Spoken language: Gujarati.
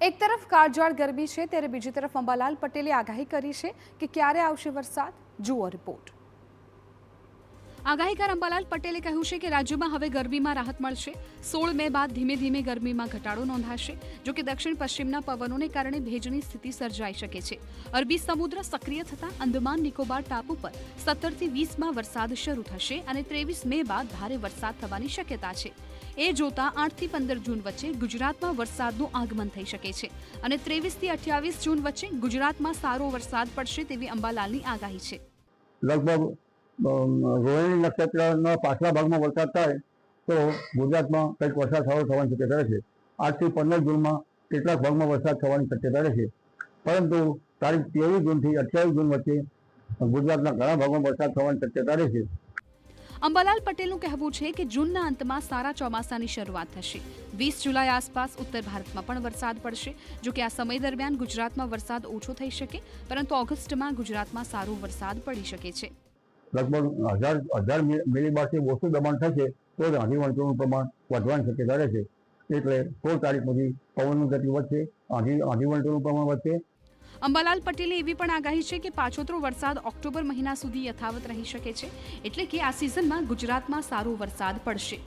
એક તરફ કાળઝાળ ગરમી છે ત્યારે બીજી તરફ અંબાલાલ પટેલે આગાહી કરી છે કે ક્યારે આવશે વરસાદ। જુઓ રિપોર્ટ। આગાહીકાર અંબાલાલ પટેલે કહ્યું છે કે રાજ્યમાં હવે ગરમીમાં રાહત મળશે। 16 મે બાદ ધીમે ધીમે ગરમીમાં ઘટાડો નોંધાશે। જો કે દક્ષિણ પશ્ચિમના પવનોને કારણે ભેજની સ્થિતિ સર્જાઈ શકે છે। અરબી સમુદ્ર સક્રિય થતા અંદમાન નિકોબાર ટાપુ પર 17 થી 20 માં વરસાદ શરૂ થશે અને 23 મે બાદ ભારે વરસાદ થવાની શક્યતા છે। એ જોતા 8 થી 15 જૂન વચ્ચે ગુજરાતમાં વરસાદનું આગમન થઈ શકે છે અને 23 થી 28 જૂન વચ્ચે ગુજરાતમાં સારો વરસાદ પડશે તેવી અંબાલાલની આગાહી છે। લગભગ રોહિણી નક્ષત્રના પાછલા ભાગમાં વરસાદ થાય તો ગુજરાતમાં કંઈક વરસાદ થવાની શક્યતા રહેશે। 8 થી 15 જૂનમાં કેટલાક ભાગમાં વરસાદ થવાની શક્યતા રહેશે, પરંતુ તારીખ 23 જૂનથી 28 જૂન વચ્ચે ગુજરાતના ઘણા ભાગમાં વરસાદ થવાની શક્યતા રહેશે। અંબાલાલ પટેલનું કહેવું છે કે જૂનના અંતમાં સારા ચોમાસાની શરૂઆત થશે। 20 જુલાઈ આસપાસ ઉત્તર ભારતમાં પણ વરસાદ પડશે। જો કે આ સમય દરમિયાન ગુજરાતમાં વરસાદ ઓછો થઈ શકે, પરંતુ ઓગસ્ટમાં ગુજરાતમાં સારો વરસાદ પડી શકે છે। લગભગ 1000 મિલીબારથી ઓછું દબાણ થશે તો જ આંધી વંટોળનું પ્રમાણ વધવાની શક્યતા રહેશે। એટલે 16 તારીખ સુધી પવનની ગતિ વધશે, આંધી વંટોળનું પ્રમાણ વધશે। અંબાલાલ પટેલે એવી પણ આગાહી છે કે પાછોતરો વરસાદ ઓક્ટોબર મહિના સુધી યથાવત રહી શકે છે, એટલે કે આ સિઝનમાં ગુજરાતમાં સારો વરસાદ પડશે।